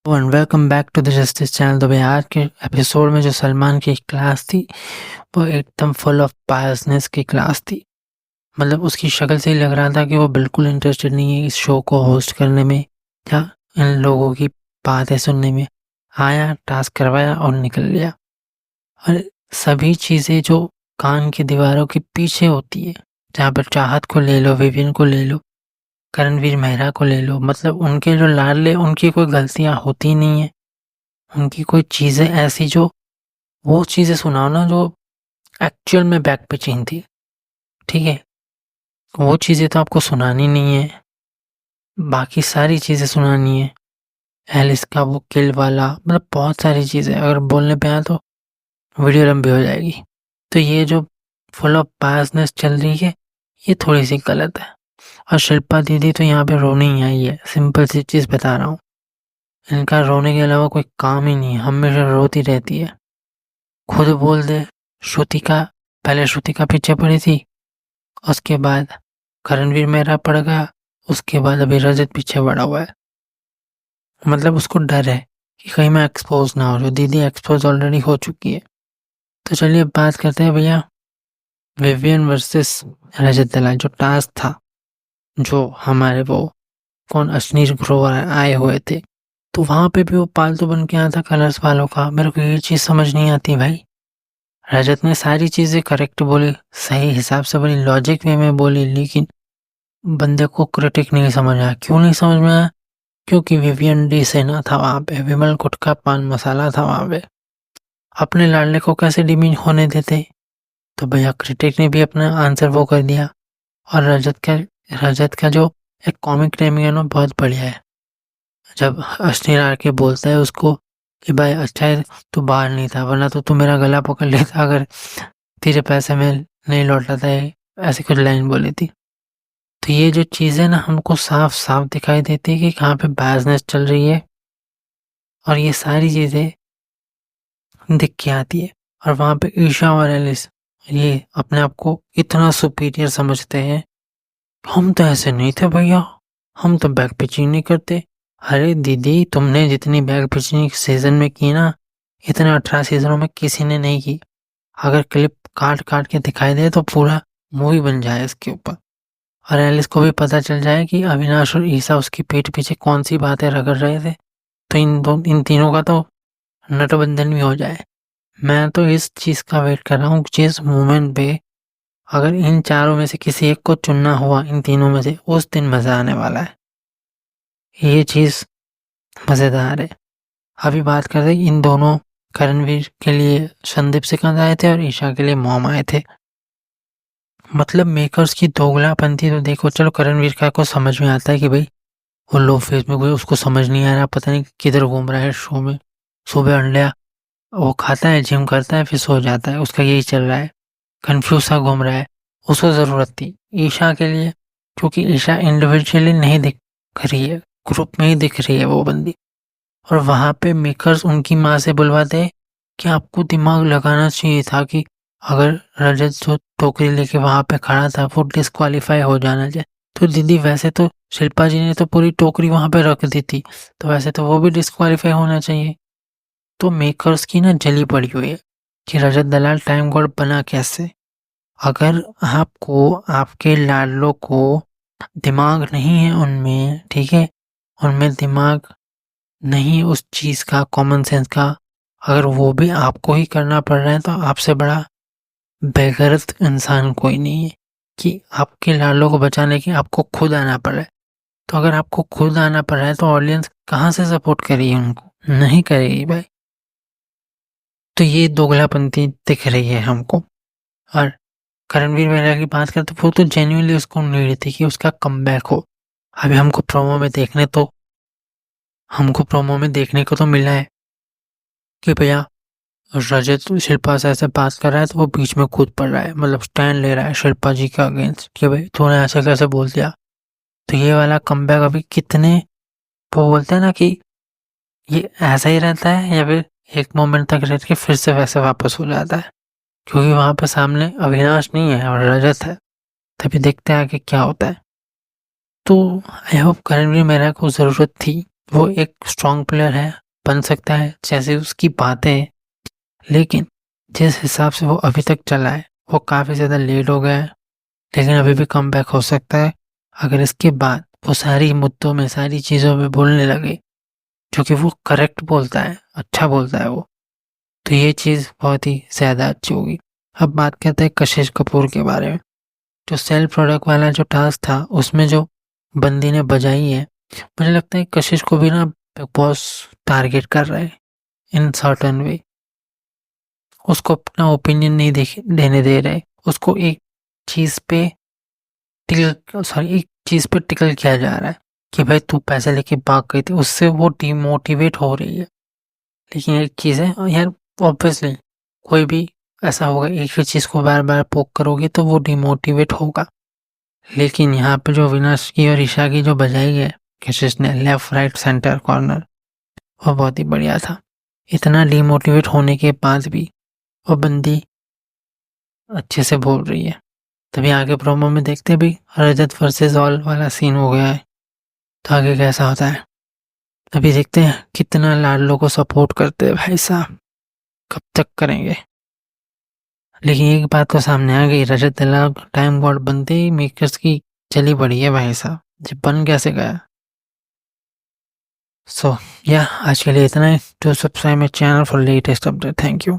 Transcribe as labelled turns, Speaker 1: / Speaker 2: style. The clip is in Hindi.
Speaker 1: And welcome back to the justice channel. तो भाई आज के एपिसोड में जो सलमान की क्लास थी वो एकदम फुल ऑफ बायसनेस की क्लास थी। मतलब उसकी शक्ल से ही लग रहा था कि वो बिल्कुल इंटरेस्टेड नहीं है इस शो को होस्ट करने में या इन लोगों की बातें सुनने में। आया, टास्क करवाया और निकल गया। और सभी चीज़ें जो कान की दीवारों के पीछे होती है, जहाँ पर चाहत को ले लो, विवियन को ले लो, करणवीर मेहरा को ले लो, मतलब उनके जो लाडले, उनकी कोई गलतियाँ होती नहीं है। उनकी कोई चीज़ें ऐसी जो वो चीज़ें सुनाओ ना जो एक्चुअल में बैक पिचिंग थी, ठीक है? वो चीज़ें तो आपको सुनानी नहीं है, बाकी सारी चीज़ें सुनानी है। एलिस का वो किल वाला, मतलब बहुत सारी चीज़ें अगर बोलने पे आए तो वीडियो लंबी हो जाएगी। तो ये जो फुल ऑफ बायसनेस चल रही है, ये थोड़ी सी गलत है। और शिल्पा दीदी तो यहाँ पे रोने ही आई है, सिंपल सी चीज़ बता रहा हूँ। इनका रोने के अलावा कोई काम ही नहीं है, हमेशा रोती रहती है। खुद बोल दे, श्रुतिका, पहले श्रुतिका पीछे पड़ी थी, उसके बाद करणवीर मेहरा पड़ गया, उसके बाद अभी रजत पीछे पड़ा हुआ है। मतलब उसको डर है कि कहीं मैं एक्सपोज ना हो, जो दीदी एक्सपोज ऑलरेडी हो चुकी है। तो चलिए बात करते हैं भैया विवियन वर्सेस रजत दलाल। जो टास्क था, जो हमारे वो कौन अश्नीर ग्रोवर आए हुए थे, तो वहां पे भी वो पालतू बन के आया था कलर्स वालों का। मेरे को ये चीज़ समझ नहीं आती भाई। रजत ने सारी चीज़ें करेक्ट बोली, सही हिसाब से बोली, लॉजिक वे में बोली, लेकिन बंदे को क्रिटिक नहीं समझ आया। क्यों नहीं समझ में आया? क्योंकि विवियन डी सेना था वहां पे, विमल गुटका पान मसाला था वहां पे। अपने लाडले को कैसे डिमीन होने देते? तो भैया क्रिटिक ने भी अपना आंसर वो कर दिया। और रजत का जो एक कॉमिक टाइमिंग है ना, बहुत बढ़िया है। जब अश्नीर आके बोलता है उसको कि भाई अच्छा है तू बाहर नहीं था, वरना तो तू मेरा गला पकड़ लेता अगर तेरे पैसे में नहीं लौटा था। ऐसी कुछ लाइन बोली थी। तो ये जो चीज़ें ना हमको साफ साफ दिखाई देती है कि कहाँ पे बायसनेस चल रही है, और ये सारी चीज़ें दिख के आती है। और वहाँ पे ईशा और एलिस ये अपने आप को इतना सुपीरियर समझते हैं। हम तो ऐसे नहीं थे भैया, हम तो बैक पिचिंग नहीं करते। अरे दीदी, तुमने जितनी बैक पिचिंग सीजन में की ना, इतने 18 सीजनों में किसी ने नहीं की। अगर क्लिप काट काट के दिखाई दे तो पूरा मूवी बन जाए इसके ऊपर, और एलिस को भी पता चल जाए कि अविनाश और ईसा उसकी पीठ पीछे कौन सी बातें रगड़ रहे थे। तो इन तीनों का तो नटबंधन भी हो जाए। मैं तो इस चीज़ का वेट कर रहा हूँ, जिस मोमेंट पे अगर इन चारों में से किसी एक को चुनना हुआ इन तीनों में से, उस दिन मज़ा आने वाला है। ये चीज़ मज़ेदार है। अभी बात करते हैं इन दोनों, करणवीर के लिए संदीप सिकंद आए थे और ईशा के लिए मॉम आए थे। मतलब मेकर्स की दोगलापंथी तो देखो। चलो करणवीर का को समझ में आता है कि भाई वो लो फेस में कोई उसको समझ नहीं आ रहा, पता नहीं किधर घूम रहा है शो में। सुबह अंडे वो खाता है, जिम करता है, फिर सो जाता है, उसका यही चल रहा है, कंफ्यूज सा घूम रहा है। उसको ज़रूरत थी ईशा के लिए, क्योंकि ईशा इंडिविजुअली नहीं दिख रही है, ग्रुप में ही दिख रही है वो बंदी। और वहाँ पे मेकर्स उनकी माँ से बुलवाते कि आपको दिमाग लगाना चाहिए था कि अगर रजत जो टोकरी लेके वहाँ पे खड़ा था वो डिस्क्वालीफाई हो जाना चाहिए। तो दीदी वैसे तो शिल्पा जी ने तो पूरी टोकरी वहाँ पे रख दी थी, तो वैसे तो वो भी डिस्क्वालीफाई होना चाहिए। तो मेकर्स की ना जली पड़ी हुई है कि रजत दलाल टाइम गॉड बना कैसे। अगर आपको आपके लाडलों को दिमाग नहीं है उनमें, ठीक है, उनमें दिमाग नहीं उस चीज़ का, कॉमन सेंस का, अगर वो भी आपको ही करना पड़ रहा है तो आपसे बड़ा बेगैरत इंसान कोई नहीं है कि आपके लाडलों को बचाने के आपको खुद आना पड़ रहा है। तो अगर आपको खुद आना पड़ रहा है तो ऑडियंस कहाँ से सपोर्ट करेगी उनको? नहीं करेगी भाई। तो ये दोगलापंथी दिख रही है हमको। और करणवीर मेहरा की बात करें तो वो तो जेन्युइनली उसको नीड थी कि उसका कमबैक हो। अभी हमको प्रोमो में देखने को तो मिला है कि भैया रजत शिल्पा से ऐसे बात कर रहा है तो वो बीच में कूद पड़ रहा है, मतलब स्टैंड ले रहा है शिल्पा जी के अगेंस्ट कि भाई तूने ऐसे कैसे बोल दिया। तो ये वाला कमबैक अभी कितने, वो बोलते हैं ना कि ये ऐसा ही रहता है या फिर एक मोमेंट तक रह के फिर से वैसे वापस हो जाता है, क्योंकि वहां पर सामने अविनाश नहीं है और रजत है। तभी देखते हैं कि क्या होता है। तो आई होप करणवीर मेहरा को ज़रूरत थी वो एक स्ट्रॉन्ग प्लेयर है, बन सकता है जैसे उसकी बातें हैं, लेकिन जिस हिसाब से वो अभी तक चला है वो काफ़ी ज़्यादा लेट हो गया है। लेकिन अभी भी कमबैक हो सकता है अगर इसके बाद वो सारी मुद्दों में, सारी चीज़ों में बोलने लगे, क्योंकि वो करेक्ट बोलता है, अच्छा बोलता है वो। तो ये चीज़ बहुत ही ज़्यादा अच्छी होगी। अब बात करते हैं कशिश कपूर के बारे में। जो सेल्फ प्रोडक्ट वाला जो टास्क था उसमें जो बंदी ने बजाई है, मुझे लगता है कशिश को भी ना बिग बॉस टारगेट कर रहा है इन सर्टेन वे। उसको अपना ओपिनियन नहीं देने दे रहे, उसको एक चीज़ पे एक चीज़ पे टिकल किया जा रहा है कि भाई तू पैसे लेके भाग गई थी, उससे वो डिमोटिवेट हो रही है। लेकिन एक चीज़ है यार, ऑब्वियसली कोई भी ऐसा होगा, एक ही चीज़ को बार बार पोक करोगे तो वो डिमोटिवेट होगा। लेकिन यहाँ पे जो विनाश की और ईशा की जो बजाई है कशिश ने, लेफ्ट राइट सेंटर कॉर्नर, वो बहुत ही बढ़िया था। इतना डिमोटिवेट होने के बाद भी वो बंदी अच्छे से बोल रही है। तभी आगे प्रोमो में देखते भी रजत वर्सेस ऑल वाला सीन हो गया है, तो आगे कैसा होता है तभी देखते हैं। कितना लाडलो को सपोर्ट करते हैं भाई साहब, कब तक करेंगे। लेकिन एक बात तो सामने आ गई, रजत दलाल टाइम गॉड बनते ही मेकर्स की चली पड़ी है भाई साहब, जब बन कैसे गया। सो या आज के लिए इतना ही। To subscribe my channel for latest update. Thank you.